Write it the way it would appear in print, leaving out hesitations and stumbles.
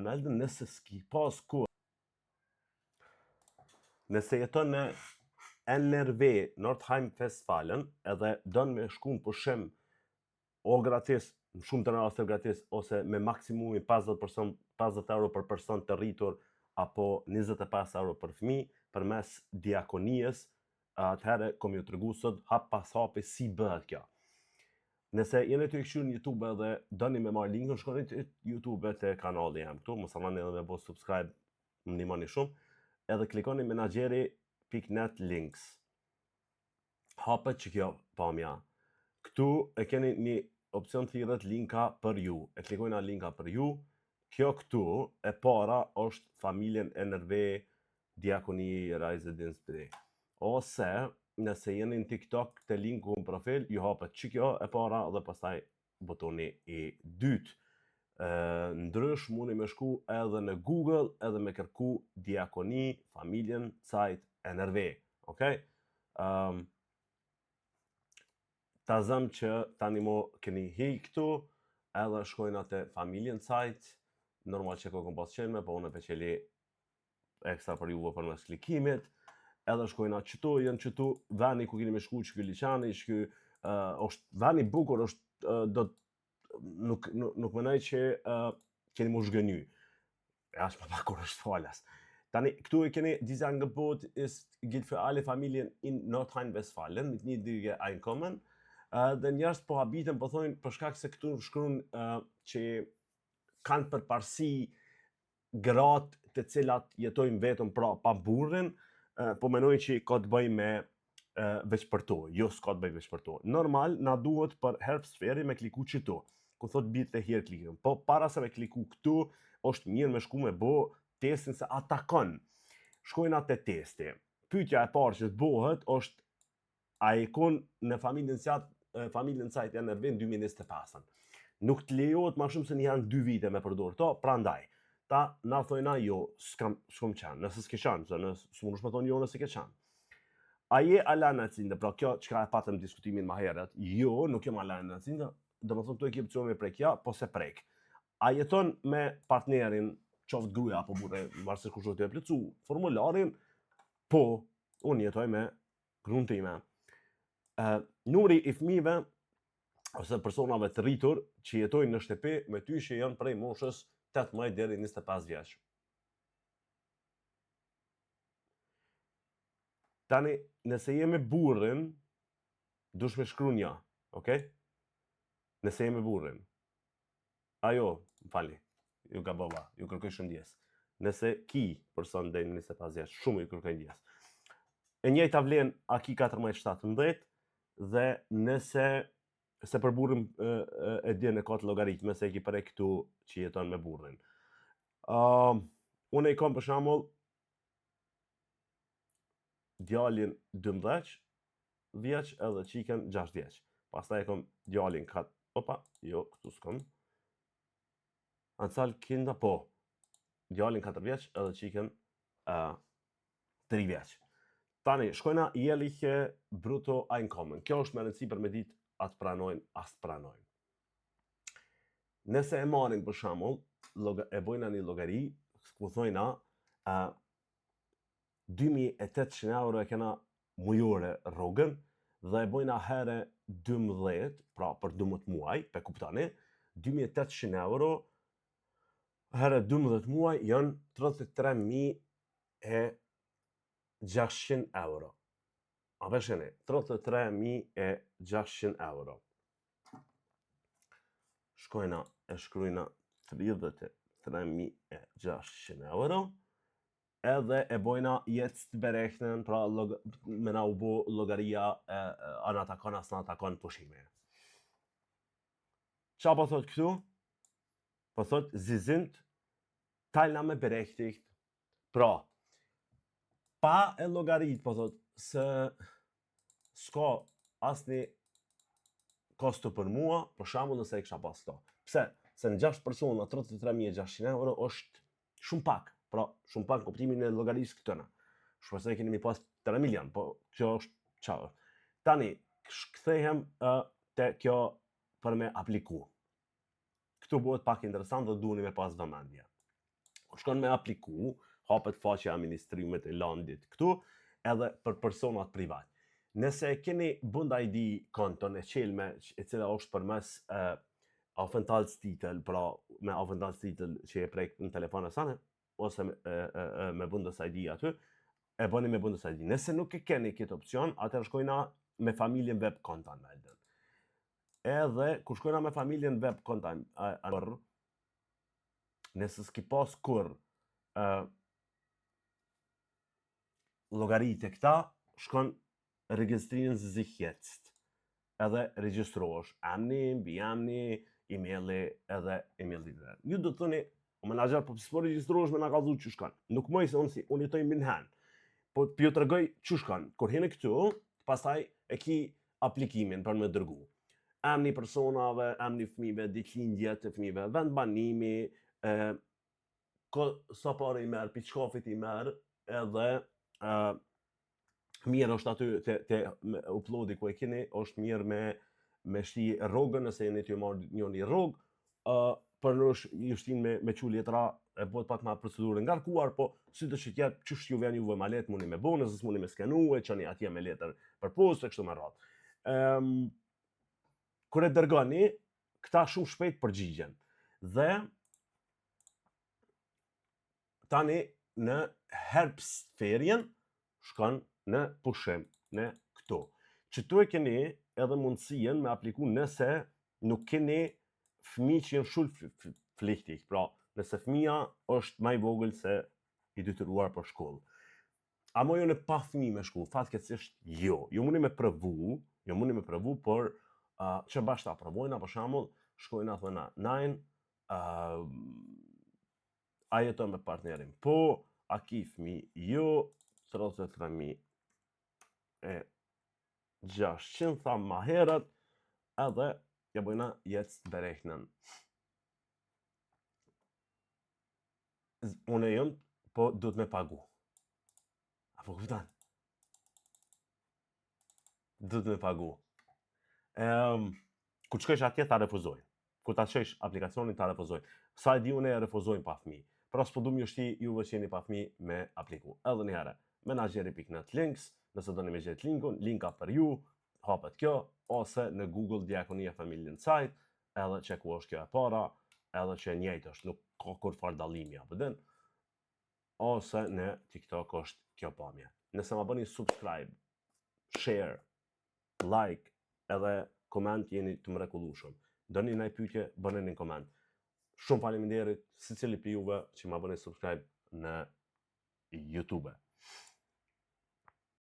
Ronaldo nëse s'ki pas kur. Nëse jeton në NRV, Nordrhein-Westfalen, edhe don me shku në pushim o gratis, në shumë të raste gratis, ose me maksimumi 50 euro për person të rritur, apo 25 euro për fëmijë, përmes diakonisë, atëherë kom ju tregu sot hap pas hapi si bëhet kjo. Nëse jeni të kështu në YouTube edhe doni me marrë linkën, shkoni të YouTube të kanali jam këtu, mos harroni edhe me bë subscribe, më ndihmoni shumë, edhe klikoni menageri.net links. Hapet që kjo pamja. Këtu e keni një opcion të thirrët linka për ju. E klikojnë na linka për ju. Kjo këtu e para është familjen NRV Diakoni Residence. Ose nëse jeni në TikTok të linku në profil, ju hapet që kjo e para dhe pastaj botoni i dytë. Ndrysh mundi me shku edhe në Google edhe me kërku Diakoni familjen site NRV. Okay? Ta zëm që tani mo keni hi këtu, edhe shkojnë atë familjen site, normal që kokën pas qenme, po unë e peqeli ekstra për juve për mes klikimit, edhe shkojnë atë qëtu, janë qëtu veni ku keni me shku që ky liçani, që është veni bukur, është nuk mënoj që keni mu zhgëny. Ashtë më bakur është falas. Tani, këtu e keni dieser angebot ist gilt für alle Familien in Nordrhein-Westfalen mit niedriger Einkommen. Dhe njerëz po habiten, po thonë për shkak se këtu shkruan që kanë përparësi gratë të cilat jetojnë vetëm pa burrin, po menojnë që ka të bëjë me veç për to, jo s'ka të bëjë veç për to. Normal, na duhet për Herbstferie me kliku qëtu, ku thot bitë hier klikën. Po para se me kliku këtu, është mirë me shku me bo testin se atakon. Shkojnë atë testi. Pyetja e parë që të bëhet është a e kon në familjen site NRV në 2025. Nuk të lejohet ma shumë se një janë 2 vite me përdor to, prandaj. Ta na thojna jo, s'kom qenë, nëse s'ke qenë, se nësë mundush me thonë jo nëse ke qenë. A je allanacinde, pra kjo çka e patëm diskutimin ma herët, jo, nuk jam allanacinde, dhe më thonë të e ki opcion me prekja, po se prek. A jeton me partnerin, qoftë gruaja apo burri, varësisht kush do të plotsu formularin, po, unë jetoj me gruan time. Numri i fëmijëve ose personave të rritur që jetojnë në shtëpi me ty që janë prej moshës 18 deri 25 vjeç. Tani, nëse jemi burrin, dush me shkru një, okay? Nëse jemi burrin. Ajo, më fali, ju ka bëva, ju kërkoj shëndjes. Nëse ki person deri 25 vjeç, shumë ju kërkoj ndjes. E njëjta vlen a ki 14-17 dhe nëse se për burrin e djen e ka të llogaritme se e ki prej këtu që jeton me burrin. Unë e kam për shembull djalin 12 vjeç edhe çikën 6 vjeç. Pastaj e kam djalin jo, këtu s'kam. Ancal kinda, po. Djalin 4 vjeç edhe çikën 3 vjeç. Tani, shkojna jährliche Bruttoeinkommen. Kjo është me rëndësi për me ditë atë pranojnë, as pranojnë. Nëse e marrin për shembull, e bojna një llogari, ku thojna 2800 euro e kena mujore rrogën dhe e bojna herë 12, pra për 12 muaj, pe kuptani, 2800 euro herë 12 muaj janë 33.600 euro. A përsheni, 33.600 euro. Shkojna e shkrujna 33.600 euro, edhe e bojna jetës të bereknen, pra me na u bo logaria anë atakon, as në atakon pushime. Qa po thot këtu? Po thot, zizint, talna me berektikt. Pra, pa e logarit, po thot, se s'ka asni kosto për mua, për shembull nëse e kisha pas to. Pse? Se në 6 persona 33.600 euro është shumë pak. Pra, shumë pak kuptimin e llogarisë këtëna. Shpresoj keni mi pas 3 milion, po kjo është çfarë. Tani, kthehem te kjo për me apliku. Këtu bëhet pak interesant dhe duheni me pas vëmendje. shkon me apliku, hapet faqja administrimit e landit këtu, edhe për personat privat. Nëse keni Bund ID konton e qelme, e cila është përmes avantagstitel, pra me avantagstitel që e prek në telefonën sane, ose me Bundes ID aty, e bëni me Bundes ID. Nëse nuk e keni këtë opcion, atëherë shkojna me familjen web kontan melden. Edhe kur shkojna me familjen web kontan, nëse s'ki pas kur llogaritë këta, shkon registrin sich jetzt. Edhe regjistrohesh emni, mbiemni, emaili edhe emaili i vet. Ju do të thoni, o menaxher, po s'po regjistrohesh me na kallzu çu shkon. Nuk më se unë jetoj minhen. Po ju tregoj çu shkon. Kur hini këtu, pastaj e ki aplikimin për me dërgu. Emni personave, emni fëmijëve, ditëlindje të fëmijëve, vend banimi, sa parë i merr, pi çkafit i merr, edhe mirë është aty te uploadi ku e keni, është mirë me shti rrogën, nëse jeni t'ju marrë njëni rrogë, për ju shtin me qu letra, e bëhet pak ma procedurë ngarkuar, po si të që tjetë, që shtu vjen juve ma letë, mundi me bo, nëse s'mundi me skenu, e qëni atje me letër për postë, e kështu me radhë. Kër e dërgoni, këta shumë shpejt përgjigjen. Dhe tani në herbstferien shkon në pushim në këtu. Që tu e keni edhe mundësien me apliku nëse nuk keni fëmijë që jenë shumë flihtik. Pra, nëse fëmija është ma i vogël se i detyruar për shkollë. A mo jo në pa fëmijë me shkollë, fatkeqësisht jo. Jo mundi me provu, por që bashkë ta provojna, për shembull, shkojna thëna, nine, a jeton me partnerin po, a ki fëmijë jo, 33.600 thamë ma herët, edhe ja bëjna jetzt berechnen. Unë jëmë, po du të me pagu. Apo këpëtan? Du të me pagu. Ku të shkojsh atje, ta refuzojnë. Ku ta shkojsh aplikacionin, ta refuzojnë. Sa e di unë e refuzojnë pa fëmijë. Pra s'po du mjështi juve që jeni pa fëmijë me apliku. Edhe një herë. Menaxheri.net links, nëse do një me gjetë linkun, linka për ju, hapet kjo, ose në Google Diakonia Familjen Site, edhe që ku është kjo e para, edhe që njëjtë është, nuk ka kur farë dallimi apo din, ose në TikTok është kjo pamje. Nëse ma bëni subscribe, share, like, edhe koment, jeni të mrekullueshëm. Doni ndaj pyetje, bëni një koment. Shumë faleminderit secili për juve që ma bëni subscribe në YouTube.